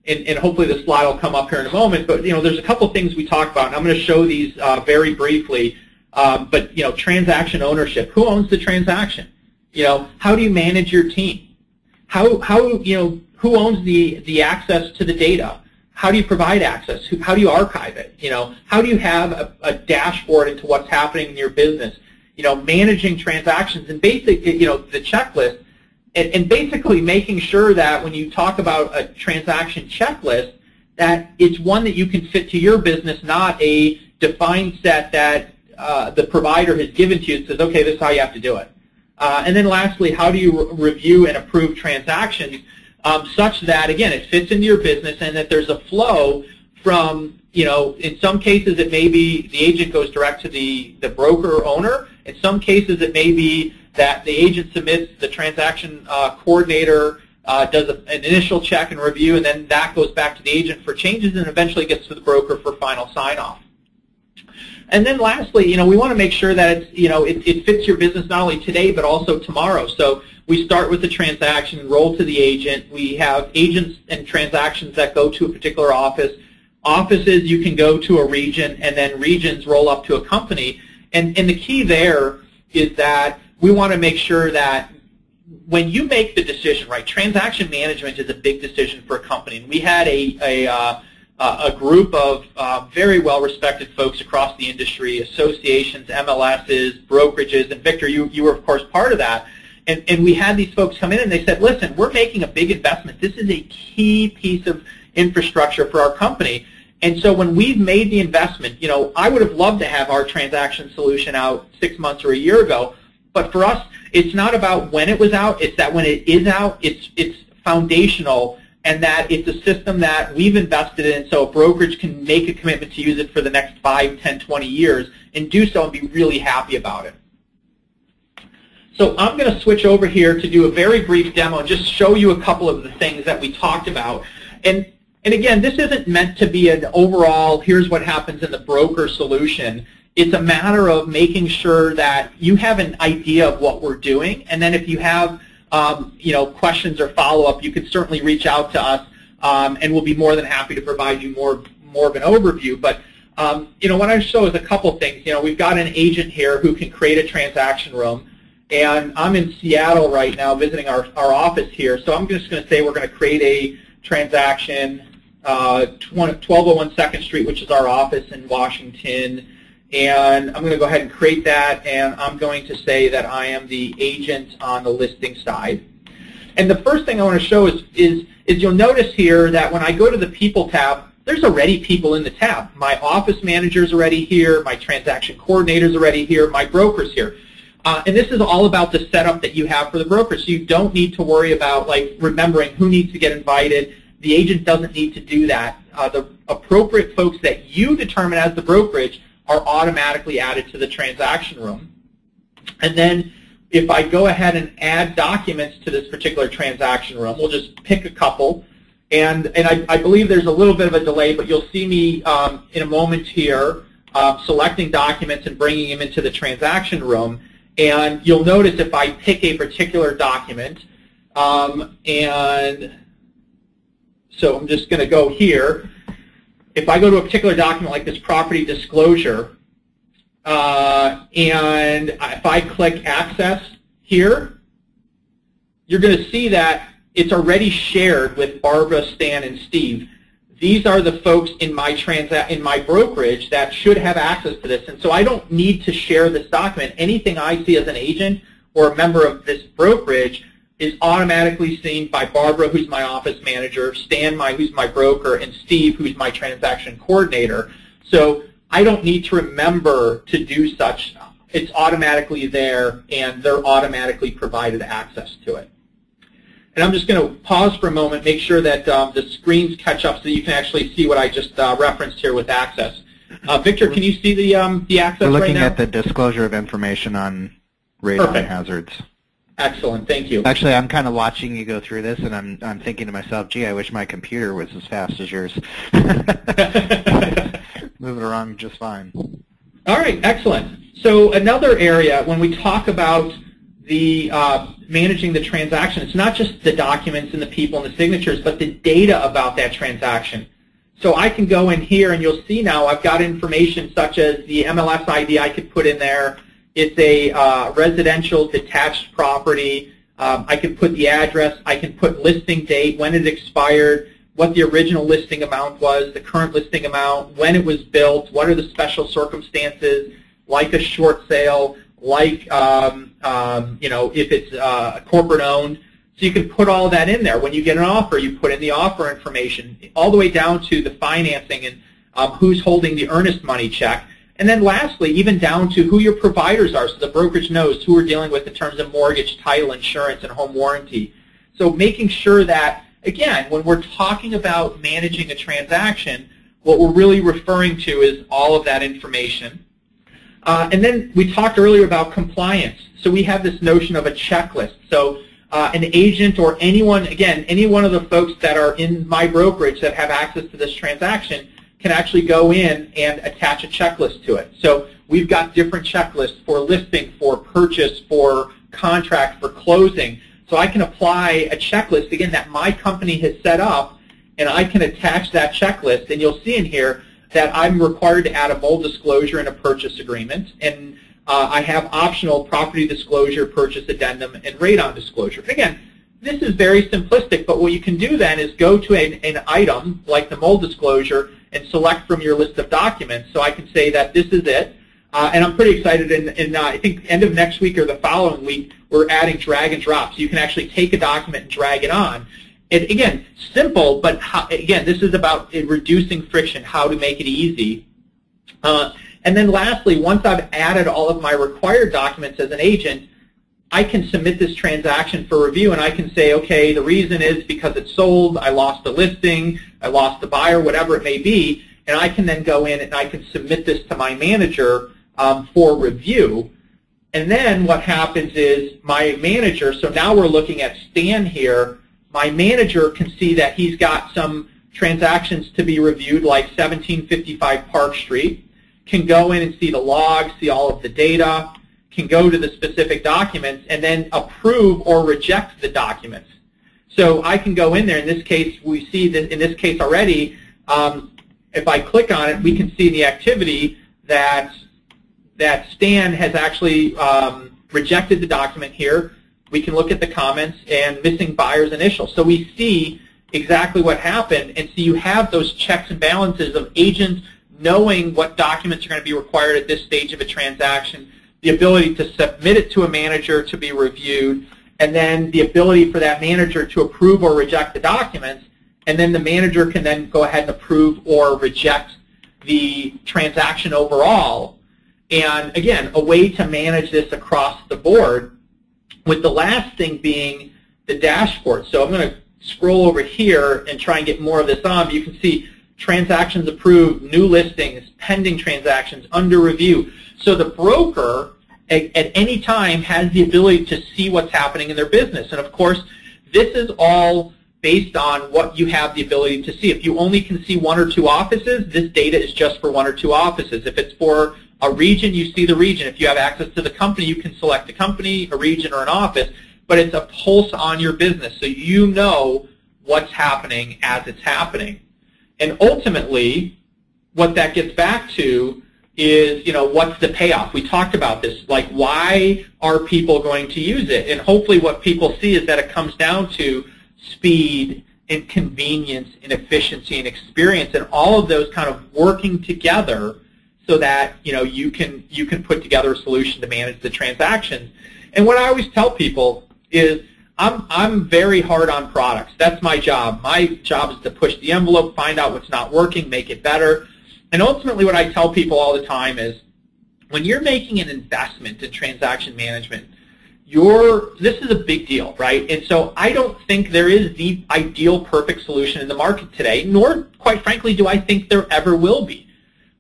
and hopefully the slide will come up here in a moment, but there's a couple things we talked about, and I'm going to show these very briefly. But transaction ownership. Who owns the transaction? How do you manage your team? Who owns the access to the data? How do you provide access? How do you archive it? How do you have a dashboard into what's happening in your business? Managing transactions, and basically, the checklist, and basically making sure that when you talk about a transaction checklist, that it's one that you can fit to your business, not a defined set that the provider has given to you and says, okay, this is how you have to do it. And then lastly, how do you review and approve transactions such that, again, it fits into your business and that there's a flow from, in some cases it may be the agent goes direct to the broker or owner. In some cases it may be that the agent submits, the transaction coordinator does an initial check and review, and then that goes back to the agent for changes and eventually gets to the broker for final sign-off. And then lastly, we want to make sure that it's, it fits your business not only today but also tomorrow. So we start with the transaction, roll to the agent. We have agents and transactions that go to a particular office. Offices you can go to a region, and then regions roll up to a company. And the key there is that we want to make sure that when you make the decision, right, transaction management is a big decision for a company. And we had a group of very well-respected folks across the industry, associations, MLSs, brokerages, and Victor, you were, of course, part of that. And we had these folks come in and they said, listen, we're making a big investment. This is a key piece of infrastructure for our company. And so when we've made the investment, I would have loved to have our transaction solution out 6 months or a year ago. But for us, it's not about when it was out. It's that when it is out, it's foundational, and that it's a system that we've invested in so a brokerage can make a commitment to use it for the next 5, 10, 20 years and do so and be really happy about it. So I'm going to switch over here to do a very brief demo and just show you a couple of the things that we talked about. And again, this isn't meant to be an overall, here's what happens in the broker solution. It's a matter of making sure that you have an idea of what we're doing, and then if you have questions or follow-up, you can certainly reach out to us, and we'll be more than happy to provide you more of an overview. But what I show is a couple things. We've got an agent here who can create a transaction room, and I'm in Seattle right now visiting our office here, so I'm just going to say we're going to create a transaction, 1201 2nd Street, which is our office in Washington. And I'm going to go ahead and create that, and I'm going to say that I am the agent on the listing side. And the first thing I want to show is you'll notice here that when I go to the People tab, there's already people in the tab. My office manager's already here, my transaction coordinator's already here, my broker's here. And this is all about the setup that you have for the broker, so you don't need to worry about remembering who needs to get invited. The agent doesn't need to do that. The appropriate folks that you determine as the brokerage are automatically added to the transaction room. And then if I go ahead and add documents to this particular transaction room, we'll just pick a couple. And I believe there's a little bit of a delay, but you'll see me in a moment here selecting documents and bringing them into the transaction room. And you'll notice if I pick a particular document, and so I'm just going to go here. If I go to a particular document like this property disclosure, and if I click Access here, you're going to see that it's already shared with Barbara, Stan, and Steve. These are the folks in my brokerage that should have access to this, and so I don't need to share this document. Anything I see as an agent or a member of this brokerage is automatically seen by Barbara, who's my office manager, Stan, who's my broker, and Steve, who's my transaction coordinator. So I don't need to remember to do such. It's automatically there, and they're automatically provided access to it. And I'm just going to pause for a moment, make sure that the screens catch up so you can actually see what I just referenced here with access. Victor, can you see the access right now? We're looking at the disclosure of information on radon hazards. Excellent, thank you. Actually, I'm kind of watching you go through this, and I'm thinking to myself, gee, I wish my computer was as fast as yours. Moving around just fine. All right, excellent. So another area, when we talk about the managing the transaction, it's not just the documents and the people and the signatures, but the data about that transaction. So I can go in here, and you'll see now I've got information such as the MLS ID I could put in there. It's a residential detached property. I can put the address. I can put listing date, when it expired, what the original listing amount was, the current listing amount, when it was built, what are the special circumstances, like a short sale, like if it's corporate owned. So you can put all that in there. When you get an offer, you put in the offer information, all the way down to the financing and who's holding the earnest money check. And then lastly, even down to who your providers are, so the brokerage knows who we're dealing with in terms of mortgage, title, insurance, and home warranty. So making sure that, again, when we're talking about managing a transaction, what we're really referring to is all of that information. And then we talked earlier about compliance. So we have this notion of a checklist. So an agent or anyone, again, any one of the folks that are in my brokerage that have access to this transaction can actually go in and attach a checklist to it. So we've got different checklists for listing, for purchase, for contract, for closing. So I can apply a checklist, again, that my company has set up, and I can attach that checklist. And you'll see in here that I'm required to add a mold disclosure in a purchase agreement, and I have optional property disclosure, purchase addendum, and radon disclosure. Again, this is very simplistic, but what you can do then is go to an item like the mold disclosure and select from your list of documents. So I can say that this is it. And I'm pretty excited, and I think end of next week or the following week, we're adding drag and drop. So you can actually take a document and drag it on. And again, simple, but again, this is about reducing friction, how to make it easy. And then lastly, once I've added all of my required documents as an agent, I can submit this transaction for review, and I can say, okay, the reason is because it's sold, I lost the listing, I lost the buyer, whatever it may be, and I can then go in and I can submit this to my manager for review. And then what happens is my manager, so now we're looking at Stan here, my manager can see that he's got some transactions to be reviewed, like 1755 Park Street, can go in and see the logs, see all of the data, can go to the specific documents, and then approve or reject the documents. So I can go in there. In this case, we see that in this case already, if I click on it, we can see the activity that Stan has actually rejected the document here. We can look at the comments and missing buyer's initials. So we see exactly what happened, and so you have those checks and balances of agents knowing what documents are going to be required at this stage of a transaction, the ability to submit it to a manager to be reviewed, and then the ability for that manager to approve or reject the documents, and then the manager can then go ahead and approve or reject the transaction overall. And again, a way to manage this across the board, with the last thing being the dashboard. So I'm going to scroll over here and try and get more of this on, but you can see transactions approved, new listings, pending transactions, under review. So the broker at any time has the ability to see what's happening in their business. And of course, this is all based on what you have the ability to see. If you only can see one or two offices, this data is just for one or two offices. If it's for a region, you see the region. If you have access to the company, you can select a company, a region, or an office. But it's a pulse on your business, so you know what's happening as it's happening. And ultimately, what that gets back to is, what's the payoff? We talked about this, like, why are people going to use it? And hopefully what people see is that it comes down to speed and convenience and efficiency and experience, and all of those kind of working together so that you can put together a solution to manage the transactions. And what I always tell people is I'm very hard on products. That's my job. My job is to push the envelope, find out what's not working, make it better. And ultimately what I tell people all the time is when you're making an investment in transaction management, this is a big deal, right? And so I don't think there is the ideal perfect solution in the market today, nor, quite frankly, do I think there ever will be.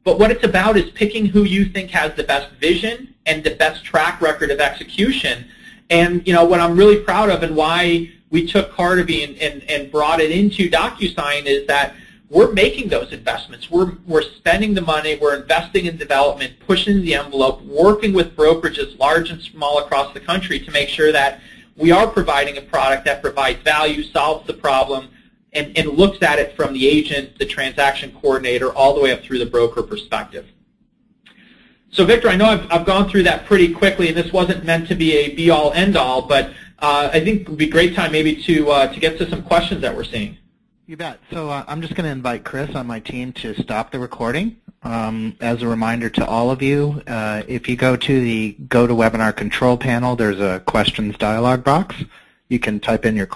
But what it's about is picking who you think has the best vision and the best track record of execution. And what I'm really proud of and why we took Cardiby and brought it into DocuSign is that we're making those investments. We're spending the money, we're investing in development, pushing the envelope, working with brokerages large and small across the country to make sure that we are providing a product that provides value, solves the problem, and looks at it from the agent, the transaction coordinator, all the way up through the broker perspective. So Victor, I know I've gone through that pretty quickly, and this wasn't meant to be a be-all, end-all, but I think it would be a great time maybe to get to some questions that we're seeing. You bet. So I'm just going to invite Chris on my team to stop the recording. As a reminder to all of you, if you go to the GoToWebinar control panel, there's a questions dialog box. You can type in your